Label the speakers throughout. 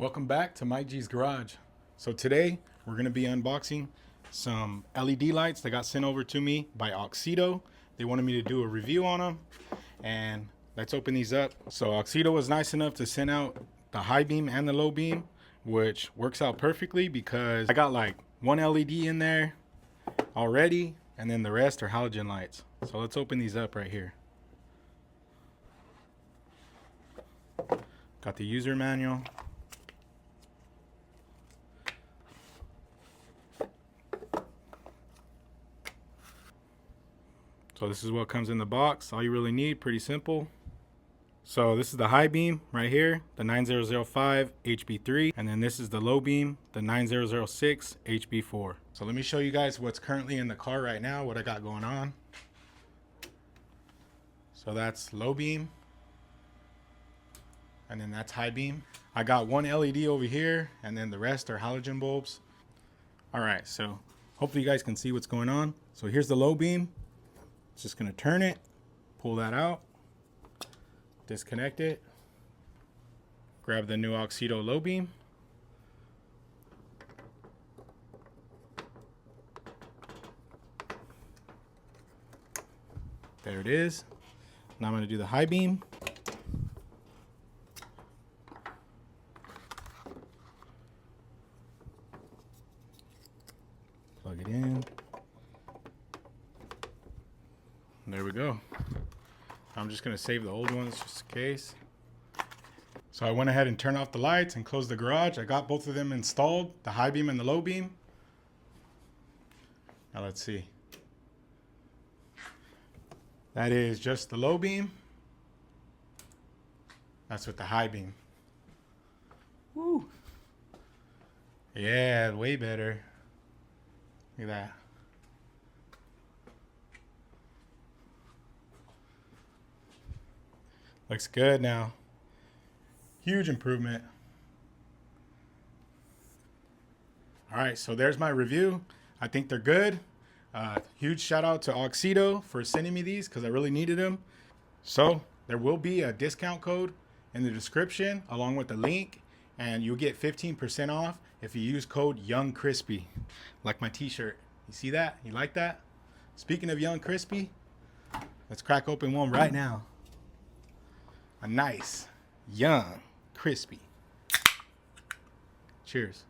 Speaker 1: Welcome back to Mike G's Garage. So today we're going to be unboxing some LED lights that got sent over to me by AUXITO. They wanted me to do a review on them, and let's open these up. So AUXITO was nice enough to send out the high beam and the low beam, which works out perfectly because I got like one LED in there already, and then the rest are halogen lights. So let's open these up right here. Got the user manual. So this is what comes in the box. All you really need, pretty simple. So this is the high beam right here, the 9005 HB3, and then this is the low beam, the 9006 HB4. So let me show you guys what's currently in the car right now, what I got going on. So that's low beam, and then that's high beam. I got one LED over here, and then the rest are halogen bulbs. All right, so hopefully you guys can see what's going on. So here's the low beam. Just gonna turn it, pull that out, disconnect it, grab the new AUXITO low beam, there it is. Now I'm gonna do the high beam. Plug it in. There we go. I'm just gonna save the old ones just in case. So I went ahead and turned off the lights and closed the garage. I got both of them installed, the high beam and the low beam. Now let's see. That is just the low beam. That's with the high beam. Woo. Yeah, way better. Look at that. Looks good now. Huge improvement. All right, so there's my review. I think they're good. Huge shout out to AUXITO for sending me these because I really needed them. So there will be a discount code in the description along with the link, and you'll get 15% off if you use code Young Crispy, like my t-shirt. You see that? You like that? Speaking of Young Crispy, let's crack open one right now. A nice, young, crispy. Cheers.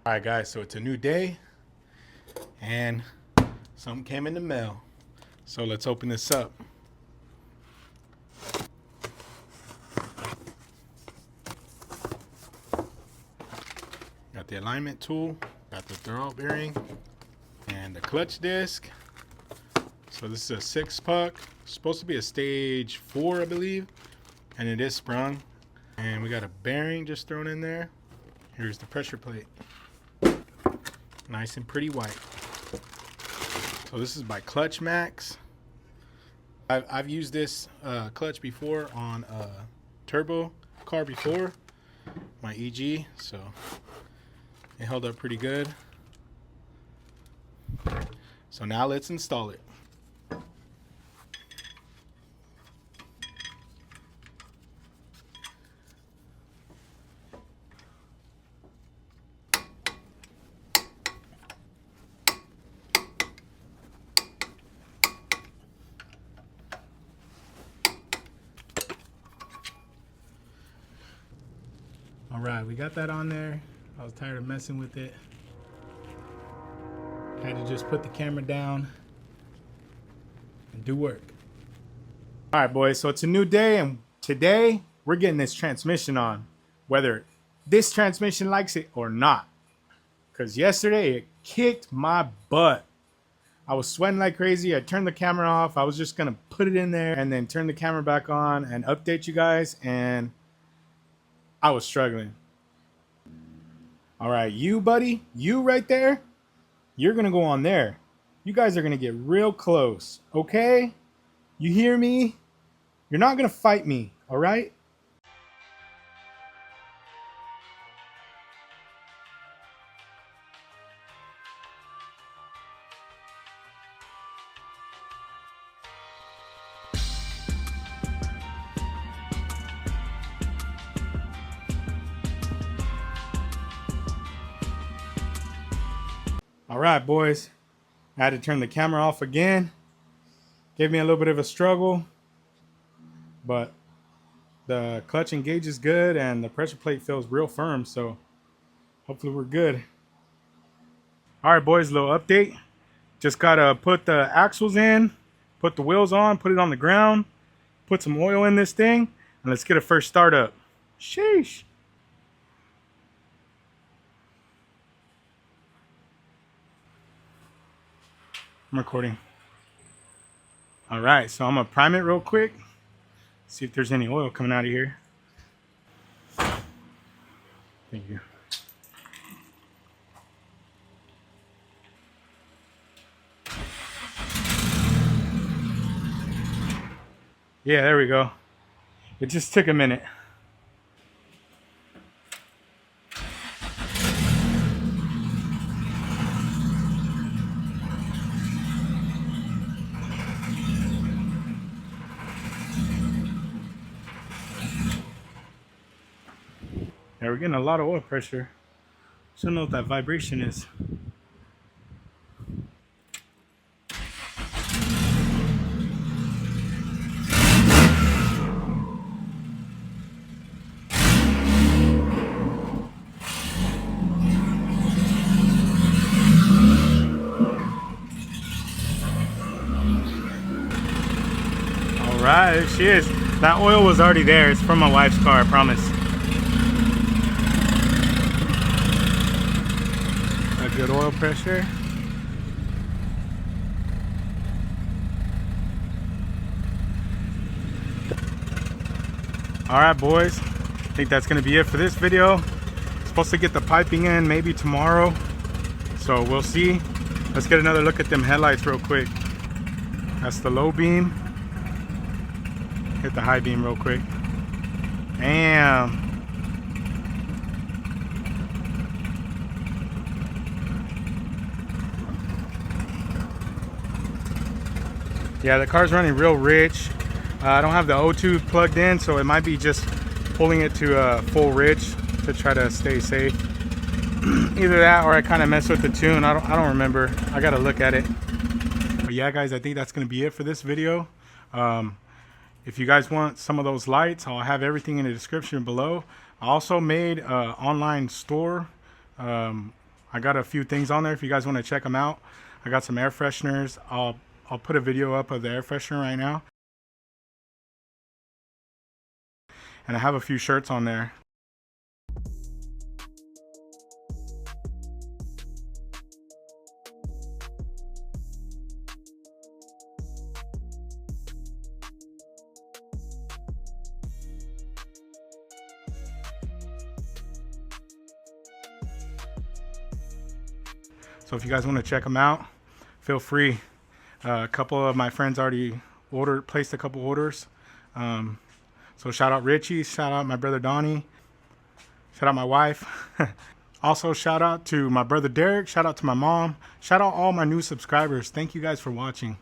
Speaker 1: All right, guys, so it's a new day, and something came in the mail. So let's open this up. Got the alignment tool, got the throwout bearing, and the clutch disc. So this is a 6-puck, supposed to be a stage 4, I believe, and it is sprung. And we got a bearing just thrown in there. Here's the pressure plate, nice and pretty white. So this is by Clutch Max. I've used this clutch before on a turbo car before, my EG, so it held up pretty good. So now let's install it. All right, we got that on there. I was tired of messing with it. Had to just put the camera down and do work. All right, boys, so it's a new day, and today we're getting this transmission on, whether this transmission likes it or not. Because yesterday it kicked my butt. I was sweating like crazy. I turned the camera off. I was just gonna put it in there and then turn the camera back on and update you guys, and I was struggling. All right, you buddy, you right there, you're gonna go on there. You guys are gonna get real close, okay? You hear me? You're not gonna fight me, all right? All right, boys. I had to turn the camera off again. Gave me a little bit of a struggle, but the clutch engage is good and the pressure plate feels real firm, so hopefully we're good. All right, boys, little update. Just gotta put the axles in, put the wheels on, put it on the ground, put some oil in this thing, and let's get a first start up. Sheesh. I'm recording. All right, so I'm gonna prime it real quick. See if there's any oil coming out of here. Thank you. Yeah, there we go. It just took a minute. Yeah, we're getting a lot of oil pressure. Just don't know what that vibration is. All right, there she is. That oil was already there. It's from my wife's car, I promise. A good oil pressure. All right, boys. I think that's gonna be it for this video. Supposed to get the piping in maybe tomorrow, so we'll see. Let's get another look at them headlights real quick. That's the low beam. Hit the high beam real quick. Damn. Yeah, the car's running real rich. I don't have the O2 plugged in, so it might be just pulling it to full rich to try to stay safe. Either that or I kind of mess with the tune. I don't remember. I gotta look at it. But yeah, guys, I think that's gonna be it for this video. If you guys want some of those lights, I'll have everything in the description below. I also made an online store. I got a few things on there if you guys want to check them out. I got some air fresheners. I'll put a video up of the air freshener right now. And I have a few shirts on there. So if you guys want to check them out, feel free. A couple of my friends already placed a couple orders. So shout out Richie, shout out my brother Donnie, shout out my wife. Also shout out to my brother Derek, shout out to my mom, shout out all my new subscribers. Thank you guys for watching.